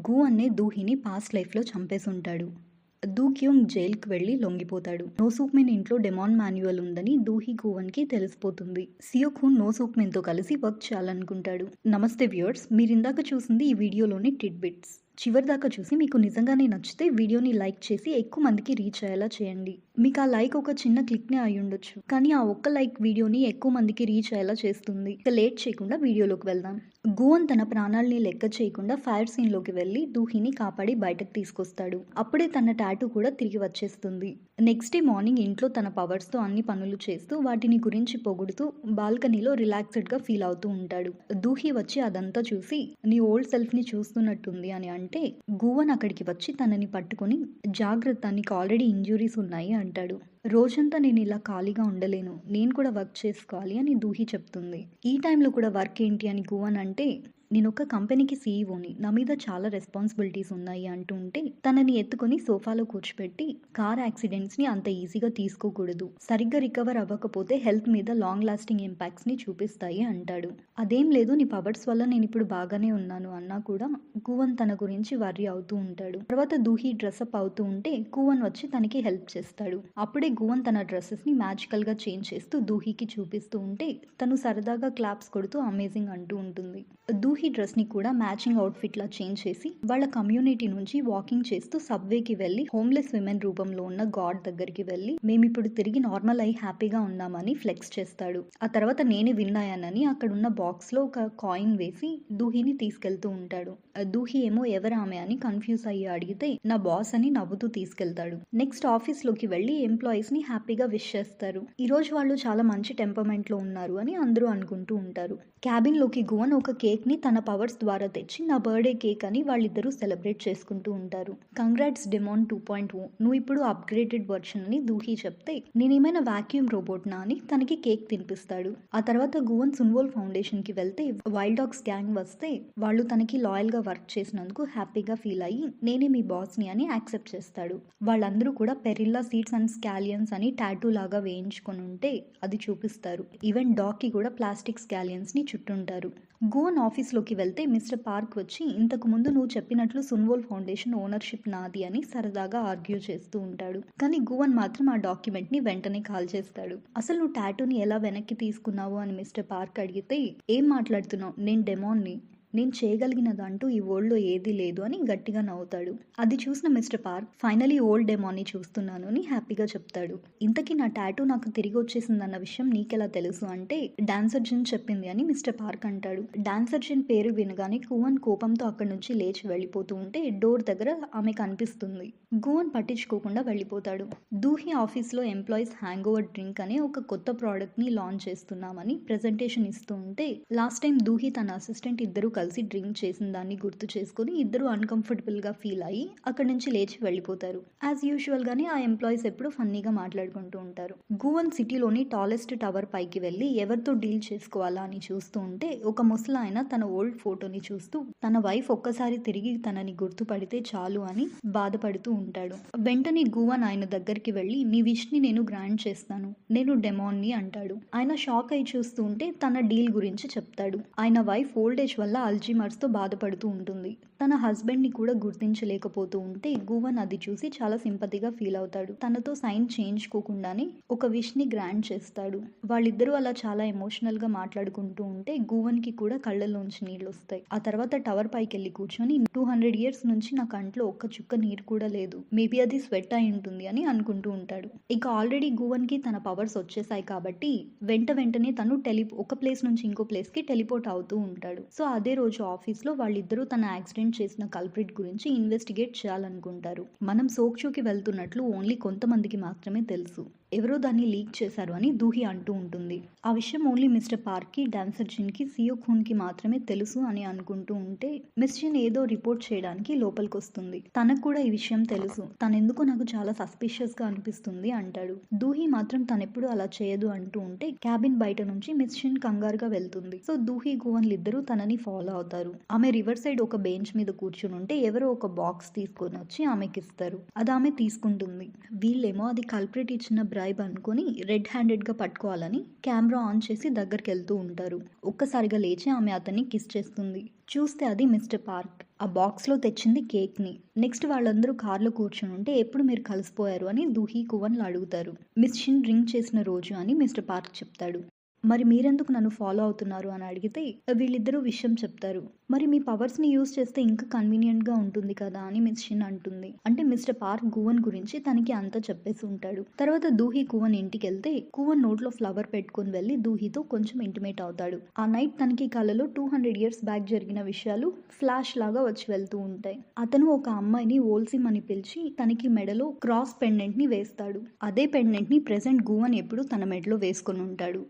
గు అనే దూహిని పాస్ట్ లైఫ్లో చంపేసుంటాడు. దూ క్యూంగ్ జైలుకి వెళ్ళి లొంగిపోతాడు. నోసూక్మెన్ ఇంట్లో డెమాన్ మాన్యువల్ ఉందని దూహి గువన్కి తెలిసిపోతుంది. సియోఖూన్ నోసూక్మెన్తో కలిసి వర్క్ చేయాలనుకుంటాడు. నమస్తే వ్యూయర్స్, మీరిందాక చూసింది ఈ వీడియోలోని టిడ్ బిట్స్. చివరిదాకా చూసి మీకు నిజంగానే నచ్చితే వీడియోని లైక్ చేసి ఎక్కువ మందికి రీచ్ అయ్యేలా చేయండి. మీకు ఆ లైక్ ఒక చిన్న క్లిక్నే అయి ఉండొచ్చు, కానీ ఆ ఒక్క లైక్ వీడియోని ఎక్కువ మందికి రీచ్ అయ్యేలా చేస్తుంది. ఇక లేట్ చేయకుండా వీడియోలోకి వెళ్దాం. గువన్ తన ప్రాణాల్ని లెక్క చేయకుండా ఫైర్ సీన్లోకి వెళ్ళి దూహిని కాపాడి బయటకు తీసుకొస్తాడు. అప్పుడే తన టాటూ కూడా తిరిగి వచ్చేస్తుంది. నెక్స్ట్ డే మార్నింగ్ ఇంట్లో తన పవర్స్తో అన్ని పనులు చేస్తూ వాటిని గురించి పొగుడుతూ బాల్కనీలో రిలాక్స్డ్గా ఫీల్ అవుతూ ఉంటాడు. దూహి వచ్చి అదంతా చూసి నీ ఓల్డ్ సెల్ఫ్ని చూస్తున్నట్టుంది అని అంటే గువన్ అక్కడికి వచ్చి తనని పట్టుకొని జాగ్రత్త, నీకు ఆల్రెడీ ఇంజురీస్ ఉన్నాయి అంటాడు. రోజంతా నేను ఇలా ఖాళీగా ఉండలేను, నేను కూడా వర్క్ చేసుకోవాలి అని దూహి చెప్తుంది. ఈ టైంలో కూడా వర్క్ ఏంటి అని గువన్ అంటే నేను ఒక కంపెనీకి సీఈఓని, నా మీద చాలా రెస్పాన్సిబిలిటీస్ ఉన్నాయి అంటూ ఉంటే తనని ఎత్తుకొని సోఫాలో కూర్చోబెట్టి కార్ యాక్సిడెంట్స్ని అంత ఈజీగా తీసుకోకూడదు, సరిగ్గా రికవర్ అవ్వకపోతే హెల్త్ మీద లాంగ్ లాస్టింగ్ ఇంపాక్ట్స్ని చూపిస్తాయి అంటాడు. అదేం లేదు, నీ పవర్స్ వల్ల నేను ఇప్పుడు బాగానే ఉన్నాను అన్నా కూడా గువన్ తన గురించి వర్రీ అవుతూ ఉంటాడు. తర్వాత దూహి డ్రెస్అప్ అవుతూ ఉంటే గువన్ వచ్చి తనకి హెల్ప్ చేస్తాడు. అప్పుడే గువన్ తన డ్రెస్సెస్ని మ్యాజికల్గా చేంజ్ చేస్తూ దూహికి చూపిస్తూ ఉంటే తను సరదాగా క్లాప్స్ కొడుతూ అమేజింగ్ అంటూ ఉంటుంది. దూహి డ్రెస్ ని కూడా మ్యాచింగ్ అవుట్ఫిట్ లా చేంజ్ చేసి వాళ్ళ కమ్యూనిటీ నుంచి వాకింగ్ చేస్తూ సబ్వేకి వెళ్ళి హోమ్లెస్ విమెన్ రూపంలో ఉన్న గాడ్ దగ్గరికి వెళ్ళి మేమిప్పుడు తిరిగి నార్మల్ అయి హ్యాపీగా ఉన్నామని ఫ్లెక్స్ చేస్తాడు. ఆ తర్వాత నేనే విన్ అయ్యానని అక్కడున్న బాక్స్ లో ఒక కాయిన్ వేసి దూహిని తీసుకెళ్తూ ఉంటాడు. దూహి ఏమో ఎవరు ఆమె అని కన్ఫ్యూజ్ అయ్యి అడిగితే నా బాస్ అని నవ్వుతూ తీసుకెళ్తాడు. నెక్స్ట్ ఆఫీస్ లోకి వెళ్ళి ఎంప్లాయీస్ ని హ్యాపీగా విష్ చేస్తారు. ఈ రోజు వాళ్ళు చాలా మంచి టెంపర్మెంట్ లో ఉన్నారు అని అందరూ అనుకుంటూ ఉంటారు. క్యాబిన్ లోకి గువన్ ఒక కేక్ ని తన పవర్స్ ద్వారా తెచ్చి నా బర్త్డే కేక్ అని వాళ్ళిద్దరూ సెలబ్రేట్ చేసుకుంటూ ఉంటారు. కంగ్రాట్స్ డెమాన్ 2.0, నువ్వు ఇప్పుడు అప్గ్రేడెడ్ వర్షన్ అని దూహి చెప్తే నేనేమైనా వాక్యూమ్ రోబోట్ నా అని తనకి కేక్ తినిపిస్తాడు. ఆ తర్వాత గువన్ సున్వోల్ ఫౌండేషన్ కి వెళ్తే వైల్డ్ డాగ్స్ గ్యాంగ్ వస్తే వాళ్ళు తనకి లాయల్ గా వర్క్ చేసినందుకు హ్యాపీగా ఫీల్ అయ్యి నేనే మీ బాస్ ని అని యాక్సెప్ట్ చేస్తాడు. వాళ్ళందరూ కూడా పెరిల్లా సీడ్స్ అండ్ స్కాలియన్స్ అని టాటూ లాగా వేయించుకొని ఉంటే అది చూపిస్తారు. ఈవెన్ డాగ్ కి కూడా ప్లాస్టిక్ స్కాలియన్స్ ని చుట్టుంటారు. గువన్ ఆఫీస్లోకి వెళ్తే మిస్టర్ పార్క్ వచ్చి ఇంతకు ముందు నువ్వు చెప్పినట్లు సున్వోల్ ఫౌండేషన్ ఓనర్షిప్ నాది అని సరదాగా ఆర్గ్యూ చేస్తూ ఉంటాడు. కానీ గువన్ మాత్రం ఆ డాక్యుమెంట్ ని వెంటనే కాల్ చేస్తాడు. అసలు నువ్వు టాటూని ఎలా వెనక్కి తీసుకున్నావు అని మిస్టర్ పార్క్ అడిగితే ఏం మాట్లాడుతున్నావు, నేను డెమాన్ని, నేను చేయగలిగినదంటూ ఈ వరల్డ్లో ఏదీ లేదు అని గట్టిగా నవ్వుతాడు. అది చూసిన మిస్టర్ పార్క్ ఫైనలీ ఓల్డ్ డెమాన్ని చూస్తున్నాను అని హ్యాపీగా చెప్తాడు. ఇంతకీ నా టాటూ నాకు తిరిగి వచ్చేసిందన్న విషయం నీకెలా తెలుసు అంటే డాన్సర్ జిన్ చెప్పింది అని మిస్టర్ పార్క్ అంటాడు. డాన్సర్ జిన్ పేరు వినగానే గువన్ కోపంతో అక్కడి నుంచి లేచి వెళ్ళిపోతూ ఉంటే డోర్ దగ్గర ఆమె కనిపిస్తుంది. గువన్ పట్టించుకోకుండా వెళ్ళిపోతాడు. దూహి ఆఫీస్లో ఎంప్లాయీస్ హ్యాంగ్ ఓవర్ డ్రింక్ అనే ఒక కొత్త ప్రోడక్ట్ ని లాంచ్ చేస్తున్నామని ప్రెజెంటేషన్ ఇస్తూ ఉంటే లాస్ట్ టైం దూహి తన అసిస్టెంట్ ఇద్దరు కలిసి డ్రింక్ చేసిన దాన్ని గుర్తు చేసుకుని ఇద్దరు అన్కంఫర్టబుల్ గా ఫీల్ అయ్యి అక్కడి నుంచి లేచి వెళ్ళిపోతారు. యాజ్ యూజువల్ గానే ఆ ఎంప్లాయీస్ ఎప్పుడు ఫన్నీగా మాట్లాడుకుంటూ ఉంటారు. గువన్ సిటీలోని టాలెస్ట్ టవర్ పైకి వెళ్ళి ఎవరితో డీల్ చేసుకోవాలా అని చూస్తూ ఉంటే ఒక ముసలాయన తన ఓల్డ్ ఫోటోని చూస్తూ తన వైఫ్ ఒక్కసారి తిరిగి తనని గుర్తుపడితే చాలు అని బాధపడుతూ ఉంటాడు. వెంటనే గువన్ ఆయన దగ్గరికి వెళ్ళి నీ విష్ ని నేను గ్రాంట్ చేస్తాను, నేను డెమాన్ని అంటాడు. ఆయన షాక్ అయి చూస్తూ ఉంటే తన డీల్ గురించి చెప్తాడు. ఆయన వైఫ్ ఓల్డ్ ఏజ్ వల్ల అల్జీమర్స్ తో బాధపడుతూ ఉంటుంది. తన హస్బెండ్ ని కూడా గుర్తించలేకపోతూ ఉంటే గువన్ అది చూసి చాలా సింపతిగా ఫీల్ అవుతాడు. తనతో సైన్ చేయించుకోకుండానే ఒక విష్ ని గ్రాంట్ చేస్తాడు. వాళ్ళిద్దరూ అలా చాలా ఎమోషనల్ గా మాట్లాడుకుంటూ ఉంటే గువన్ కి కూడా కళ్ళల్లోంచి నీళ్ళు వస్తాయి. ఆ తర్వాత టవర్ పైకి వెళ్ళి కూర్చొని 200 years నుంచి నా కంట్లో ఒక్క చుక్క నీరు కూడా లేదు, మేబీ అది స్వెట్ అయి ఉంటుంది అని అనుకుంటూ ఉంటాడు. ఇక ఆల్రెడీ గువన్ కి తన పవర్స్ వచ్చేసాయి కాబట్టి వెంటనే తను ఒక ప్లేస్ నుంచి ఇంకో ప్లేస్ కి టెలిపోర్ట్ అవుతూ ఉంటాడు. సో అదే రోజు ఆఫీస్లో వాళ్ళిద్దరూ తన యాక్సిడెంట్ చేసిన కల్ప్రిట్ గురించి ఇన్వెస్టిగేట్ చేయాలనుకుంటారు. మనం సోక్చూకి వెళ్తున్నట్లు ఓన్లీ కొంతమందికి మాత్రమే తెలుసు, ఎవరో దాన్ని లీక్ చేశారు అని దూహి అంటూ ఉంటుంది. ఆ విషయం ఓన్లీ మిస్టర్ పార్క్ కి, డాన్సర్ జిన్ కి, సియోఖూన్ కి మాత్రమే తెలుసు అని అనుకుంటూ ఉంటే మిస్ జిన్ ఏదో రిపోర్ట్ చేయడానికి లోపలికి వస్తుంది. తనకు కూడా ఈ విషయం తెలుసు, తనెందుకో నాకు చాలా సస్పిషియస్ గా అనిపిస్తుంది అంటాడు. దూహి మాత్రం తనెప్పుడు అలా చేయదు అంటూ ఉంటే క్యాబిన్ బయట నుంచి మిస్ జిన్ కంగారుగా వెళ్తుంది. సో దూహి గువన్లు ఇద్దరు తనని ఫాలో అవుతారు. ఆమె రివర్ సైడ్ ఒక బెంచ్ మీద కూర్చుని ఉంటే ఎవరో ఒక బాక్స్ తీసుకొని వచ్చి ఆమెకి ఇస్తారు. అది ఆమె తీసుకుంటుంది. వీళ్ళేమో అది కల్ప్రిట్ ఇచ్చిన బ్రైబ్ అనుకుని రెడ్ హ్యాండెడ్గా పట్టుకోవాలని కెమెరా ఆన్ చేసి దగ్గరికి వెళ్తూ ఉంటారు. ఒక్కసారిగా లేచి ఆమె అతన్ని కిస్ చేస్తుంది. చూస్తే అది మిస్టర్ పార్క్. ఆ బాక్స్లో తెచ్చింది కేక్ని. నెక్స్ట్ వాళ్ళందరూ కార్లో కూర్చుని ఉంటే ఎప్పుడు మీరు కలిసిపోయారు అని దూహి కువన్లు అడుగుతారు. మిస్ షిన్ డ్రింక్ చేసిన రోజు అని మిస్టర్ పార్క్ చెప్తాడు. మరి మీరెందుకు నన్ను ఫాలో అవుతున్నారు అని అడిగితే వీళ్ళిద్దరూ విషయం చెప్తారు. మరి మీ పవర్స్ని యూజ్ చేస్తే ఇంకా కన్వీనియంట్గా ఉంటుంది కదా అని మిస్ షిన్ అంటుంది. అంటే మిస్టర్ పార్క్ గువన్ గురించి తనకి అంతా చెప్పేసి ఉంటాడు. తర్వాత దూహి కువన్ ఇంటికి వెళ్తే కువన్ నోట్లో ఫ్లవర్ పెట్టుకుని వెళ్ళి దూహితో కొంచెం ఇంటిమేట్ అవుతాడు. ఆ నైట్ తనకి కలలో 200 years బ్యాక్ జరిగిన విషయాలు ఫ్లాష్ లాగా వచ్చి వెళ్తూ ఉంటాయి. అతను ఒక అమ్మాయిని ఓల్సిమ్ అని పిలిచి తనకి మెడలో క్రాస్ పెండెంట్ ని వేస్తాడు. అదే పెండెంట్ ని ప్రెసెంట్ గువన్ ఎప్పుడు తన మెడలో వేసుకుని ఉంటాడు.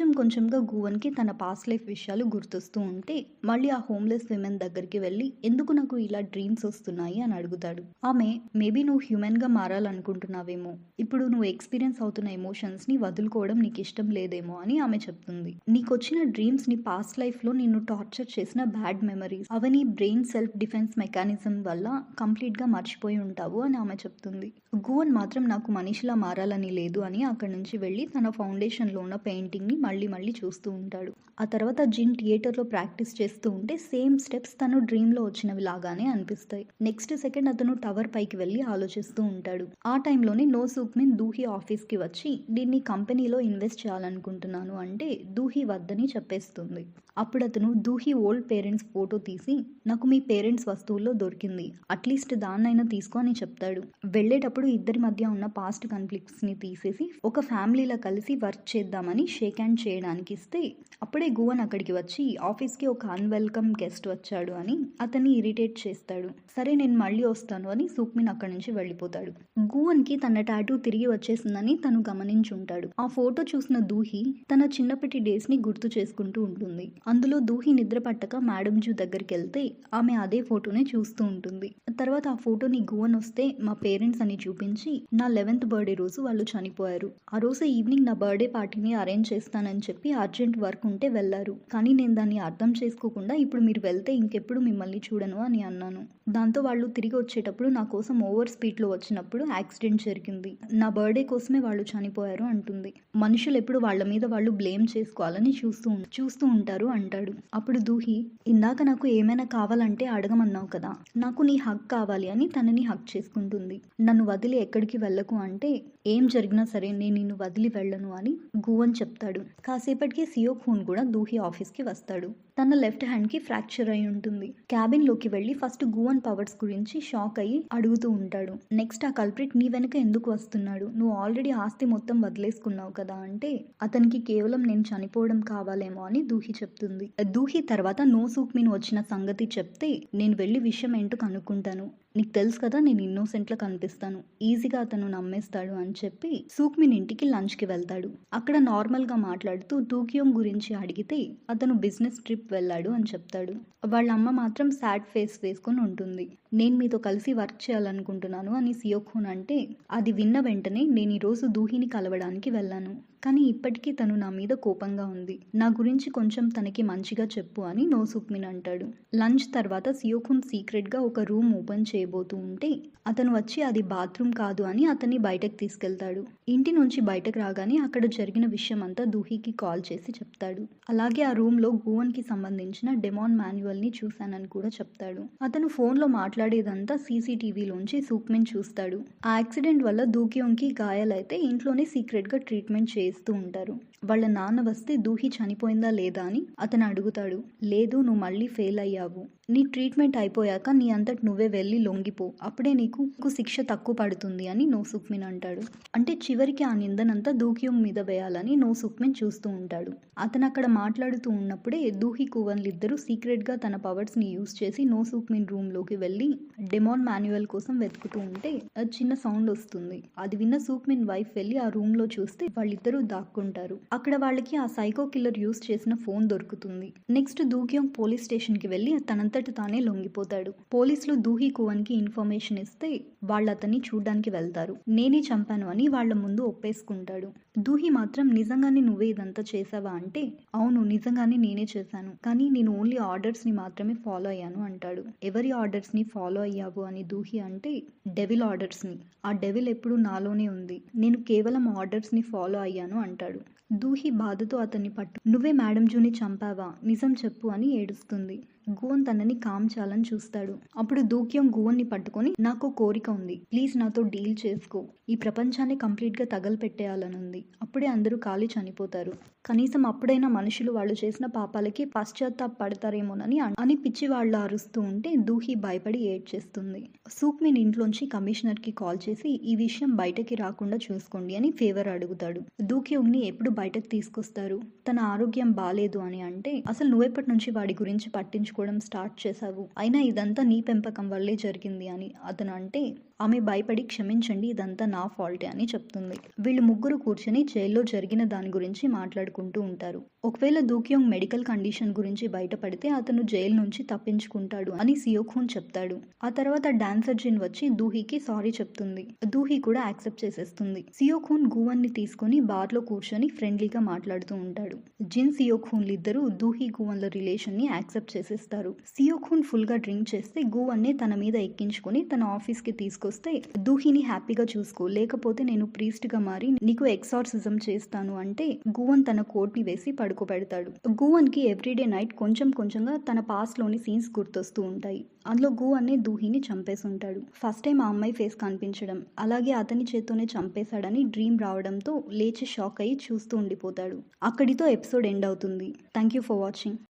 కొంచెంగా గువన్కి తన పాస్ట్ లైఫ్ విషయాలు గుర్తొస్తూ ఉంటే మళ్ళీ ఆ హోమ్లెస్ విమెన్ దగ్గరికి వెళ్ళి ఎందుకు నాకు ఇలా డ్రీమ్స్ వస్తున్నాయి అని అడుగుతాడు. ఆమె మేబీ నువ్వు హ్యూమన్గా మారాలనుకుంటున్నావేమో, ఇప్పుడు నువ్వు ఎక్స్పీరియన్స్ అవుతున్న ఎమోషన్స్ని వదులుకోవడం నీకు ఇష్టం లేదేమో అని ఆమె చెప్తుంది. నీకు వచ్చిన డ్రీమ్స్ని పాస్ట్ లైఫ్లో నిన్ను టార్చర్ చేసిన బ్యాడ్ మెమరీస్ అవన్నీ బ్రెయిన్ సెల్ఫ్ డిఫెన్స్ మెకానిజం వల్ల కంప్లీట్గా మర్చిపోయి ఉంటావు అని ఆమె చెప్తుంది. గువన్ మాత్రం నాకు మనిషిలా మారాలని లేదు అని అక్కడి నుంచి వెళ్ళి తన ఫౌండేషన్లో ఉన్న పెయింటింగ్ని మళ్ళీ చూస్తూ ఉంటాడు. ఆ తర్వాత జిన్ థియేటర్లో ప్రాక్టీస్ చేస్తూ ఉంటే సేమ్ స్టెప్స్ తను డ్రీమ్లో వచ్చినవి లాగానే అనిపిస్తాయి. నెక్స్ట్ సెకండ్ అతను టవర్ పైకి వెళ్ళి ఆలోచిస్తూ ఉంటాడు. ఆ టైంలోనే నో సూక్మిన్ దూహి ఆఫీస్కి వచ్చి దీన్ని కంపెనీలో ఇన్వెస్ట్ చేయాలనుకుంటున్నాను అంటే దూహి వద్దని చెప్పేస్తుంది. అప్పుడు అతను దూహి ఓల్డ్ పేరెంట్స్ ఫోటో తీసి నాకు మీ పేరెంట్స్ వస్తువుల్లో దొరికింది, అట్లీస్ట్ దాన్నైనా తీసుకో అని చెప్తాడు. వెళ్ళేటప్పుడు ఇద్దరి మధ్య ఉన్న పాస్ట్ కాన్ఫ్లిక్ట్స్ని తీసేసి ఒక ఫ్యామిలీలా కలిసి వర్క్ చేద్దామని షేక్ హ్యాండ్ చేయడానికి ఇస్తే అప్పుడే గువన్ అక్కడికి వచ్చి ఆఫీస్కి ఒక అన్వెల్కమ్ గెస్ట్ వచ్చాడు అని అతన్ని ఇరిటేట్ చేస్తాడు. సరే నేను మళ్ళీ వస్తాను అని సూక్మిన్ అక్కడి నుంచి వెళ్ళిపోతాడు. గువన్కి తన టాటూ తిరిగి వచ్చేసిందని తను గమనించుంటాడు. ఆ ఫోటో చూసిన దూహి తన చిన్నప్పటి డేస్ని గుర్తు చేసుకుంటూ ఉంటుంది. అందులో దూహి నిద్ర పట్టక మేడం జూ దగ్గరికి వెళ్తే ఆమె అదే ఫోటోనే చూస్తూ ఉంటుంది. తర్వాత ఆ ఫోటోని గువన్ వస్తే మా పేరెంట్స్ అని చూపించి నా 11th బర్త్డే రోజు వాళ్ళు చనిపోయారు. ఆ రోజు ఈవినింగ్ నా బర్త్డే పార్టీని అరేంజ్ చేస్తానని చెప్పి అర్జెంట్ వర్క్ ఉంటే వెళ్లారు. కానీ నేను దాన్ని అర్థం చేసుకోకుండా ఇప్పుడు మీరు వెళ్తే ఇంకెప్పుడు మిమ్మల్ని చూడను అని అన్నాను. దాంతో వాళ్ళు తిరిగి వచ్చేటప్పుడు నా కోసం ఓవర్ స్పీడ్లో వచ్చినప్పుడు యాక్సిడెంట్ జరిగింది. నా బర్త్డే కోసమే వాళ్ళు చనిపోయారు అంటుంది. మనుషులు ఎప్పుడు వాళ్ళ మీద వాళ్ళు బ్లేమ్ చేసుకోవాలని చూస్తూ ఉంటారు అంటాడు. అప్పుడు దూహి ఇందాక నాకు ఏమైనా కావాలంటే అడగమన్నావు కదా, నాకు నీ హక్ కావాలి అని తనని హక్ చేసుకుంటుంది. నన్ను వదిలి ఎక్కడికి వెళ్ళకు అంటే ఏం జరిగినా సరే నేను నిన్ను వదిలి వెళ్ళను అని గువన్ చెప్తాడు. కాసేపటికి సియో ఖూన్ కూడా దూహి ఆఫీస్కి వస్తాడు. తన లెఫ్ట్ హ్యాండ్కి ఫ్రాక్చర్ అయి ఉంటుంది. క్యాబిన్లోకి వెళ్ళి ఫస్ట్ గువన్ పవర్స్ గురించి షాక్ అయ్యి అడుగుతూ ఉంటాడు. నెక్స్ట్ ఆ కల్ప్రిట్ నీ వెనక ఎందుకు వస్తున్నాడు, నువ్వు ఆల్రెడీ ఆస్తి మొత్తం వదిలేసుకున్నావు కదా అంటే అతనికి కేవలం నేను చనిపోవడం కావాలేమో అని దూహి చెప్తుంది. దూహి తర్వాత నో సూక్మిన్ వచ్చిన సంగతి చెప్తే నేను వెళ్ళి విషయం ఏంటో కనుక్కుంటాను, నీకు తెలుసు కదా నేను ఇన్నోసెంట్లా కనిపిస్తాను, ఈజీగా అతను నమ్మేస్తాడు అని చెప్పి సూక్మిన్ ఇంటికి లంచ్కి వెళ్తాడు. అక్కడ నార్మల్గా మాట్లాడుతూ టోక్యోం గురించి అడిగితే అతను బిజినెస్ ట్రిప్ వెళ్ళాడు అని చెప్తాడు. వాళ్ళ అమ్మ మాత్రం సాడ్ ఫేస్ వేసుకొని ఉంటుంది. నేను మీతో కలిసి వర్క్ చేయాలనుకుంటున్నాను అని సియో ఖూన్ అంటే అది విన్న వెంటనే నేను ఈరోజు దూహిని కలవడానికి వెళ్ళాను, కానీ ఇప్పటికీ తను నా మీద కోపంగా ఉంది, నా గురించి కొంచెం తనకి మంచిగా చెప్పు అని నో సూక్మిన్ అంటాడు. లంచ్ తర్వాత సియో ఖూన్ సీక్రెట్గా ఒక రూమ్ ఓపెన్ చేయబోతూ ఉంటే అతను వచ్చి అది బాత్రూమ్ కాదు అని అతన్ని బయటకు తీసుకెళ్తాడు. ఇంటి నుంచి బయటకు రాగానే అక్కడ జరిగిన విషయం అంతా దూహికి కాల్ చేసి చెప్తాడు. అలాగే ఆ రూమ్లో గువన్కి సంబంధించిన డెమాన్ మాన్యువల్ని చూశానని కూడా చెప్తాడు. అతను ఫోన్లో మాట్లాడేదంతా సీసీటీవీలోంచి సూక్మిన్ చూస్తాడు. ఆ యాక్సిడెంట్ వల్ల దూకియోంకి గాయాలైతే ఇంట్లోనే సీక్రెట్గా ట్రీట్మెంట్ చేస్తూ ఉంటారు. వాళ్ళ నాన్న వస్తే దూహి చనిపోయిందా లేదా అని అతను అడుగుతాడు. లేదు, నువ్వు మళ్ళీ ఫెయిల్ అయ్యావు, నీ ట్రీట్మెంట్ అయిపోయాక నీ అంతటి నువ్వే వెళ్ళి లొంగిపో, అప్పుడే నీకు శిక్ష తక్కువ పడుతుంది అని నో సూక్మిన్ అంటాడు. అంటే చివరికి ఆ నిందనంతా దూకియోంగ్ మీద వేయాలని నో సూక్మిన్ చూస్తూ ఉంటాడు. అతను అక్కడ మాట్లాడుతూ ఉన్నప్పుడే దూహి కువన్లిద్దరూ సీక్రెట్గా తన పవర్స్ని యూజ్ చేసి నో సూక్మిన్ రూమ్లోకి వెళ్ళి డెమాన్ మాన్యువల్ కోసం వెతుకుతూ ఉంటే చిన్న సౌండ్ వస్తుంది. అది విన్న సూక్మిన్ వైఫ్ వెళ్ళి ఆ రూమ్లో చూస్తే వాళ్ళిద్దరూ దాక్కుంటారు. అక్కడ వాళ్ళకి ఆ సైకో కిల్లర్ యూజ్ చేసిన ఫోన్ దొరుకుతుంది. నెక్స్ట్ దూకియోంగ్ పోలీస్ స్టేషన్కి వెళ్ళి తనంత అంతట తానే లొంగిపోతాడు. పోలీసులు దూహి కువన్కి ఇన్ఫర్మేషన్ ఇస్తే వాళ్ళు అతన్ని చూడ్డానికి వెళ్తారు. నేనే చంపాను అని వాళ్ళ ముందు ఒప్పేసుకుంటాడు. దూహి మాత్రం నిజంగానే నువ్వే ఇదంతా చేసావా అంటే అవును నిజంగానే నేనే చేశాను, కానీ నేను ఓన్లీ ఆర్డర్స్ని మాత్రమే ఫాలో అయ్యాను అంటాడు. ఎవరి ఆర్డర్స్ని ఫాలో అయ్యావు అని దూహి అంటే డెవిల్ ఆర్డర్స్ని. ఆ డెవిల్ ఎప్పుడు నాలోనే ఉంది, నేను కేవలం ఆర్డర్స్ని ఫాలో అయ్యాను అంటాడు. దూహి బాధతో అతన్ని నువ్వే మేడం జూని చంపావా, నిజం చెప్పు అని ఏడుస్తుంది. గువన్ తనని కామ్ చేయాలని చూస్తాడు. అప్పుడు దూక్యోంగ్ గువన్ని పట్టుకొని నాకు కోరిక ఉంది, ప్లీజ్ నాతో డీల్ చేసుకో, ఈ ప్రపంచాన్ని కంప్లీట్గా తగలపెట్టేయాలనుంది, అప్పుడే అందరూ కాలి చనిపోతారు, కనీసం అప్పుడైనా మనుషులు వాళ్ళు చేసిన పాపాలకి పశ్చాత్తాపడతారేమోనని పిచ్చి వాళ్ళు అరుస్తూ ఉంటే దూహి భయపడి ఏడ్చేస్తుంది. సూక్మిన్ ఇంట్లోంచి కమిషనర్కి కాల్ చేసి ఈ విషయం బయటకి రాకుండా చూసుకోండి అని ఫేవర్ అడుగుతాడు. దూక్యోంగ్ని ఎప్పుడు బయటకు తీసుకొస్తారు, తన ఆరోగ్యం బాలేదు అని అంటే అసలు నువ్వెప్పటి నుంచి వాడి గురించి పట్టించుకోవడం స్టార్ట్ చేశావు, అయినా ఇదంతా నీ పెంపకం వల్లే జరిగింది అని అతను అంటే ఆమె భయపడి క్షమించండి ఇదంతా నా ఫాల్టే అని చెప్తుంది. వీళ్ళు ముగ్గురు కూర్చొని జైల్లో జరిగిన దాని గురించి మాట్లాడుకుంటూ ఉంటారు. ఒకవేళ దూక్యోంగ్ మెడికల్ కండిషన్ గురించి బయటపడితే అతను జైలు నుంచి తప్పించుకుంటాడు అని సియోఖూన్ చెప్తాడు. ఆ తర్వాత డాన్సర్ జిన్ వచ్చి దూహికి సారీ చెప్తుంది. దూహి కూడా యాక్సెప్ట్ చేసేస్తుంది. సియోఖూన్ గువన్ని తీసుకొని బార్లో కూర్చొని ఫ్రెండ్లీగా మాట్లాడుతూ ఉంటాడు. జిన్ సియోఖూన్లు ఇద్దరు దూహి గువన్ల రిలేషన్ ని యాక్సెప్ట్ చేసేస్తారు. సియోఖూన్ ఫుల్ గా డ్రింక్ చేస్తే గువన్నే తన మీద ఎక్కించుకొని తన ఆఫీస్ కి తీసుకొస్తే దూహిని హ్యాపీగా చూసుకో, లేకపోతే నేను ప్రీస్ట్ గా మారి నీకు ఎక్సార్సిజం చేస్తాను అంటే గువన్ తన కోట్ ని వేసి పడుకోబెడతాడు. గువన్ కి ఎవ్రీడే నైట్ కొంచెం కొంచెంగా తన పాస్ట్ లోని సీన్స్ గుర్తొస్తూ ఉంటాయి. అందులో గువన్నే దూహిని చంపేసి ఉంటాడు. ఫస్ట్ టైం ఆ అమ్మాయి ఫేస్ కనిపించడం, అలాగే అతని చేత్తోనే చంపేశాడని డ్రీమ్ రావడంతో లేచి షాక్ అయ్యి చూస్తూ ఉండిపోతాడు. అక్కడితో ఎపిసోడ్ ఎండ్ అవుతుంది. Thank you for watching.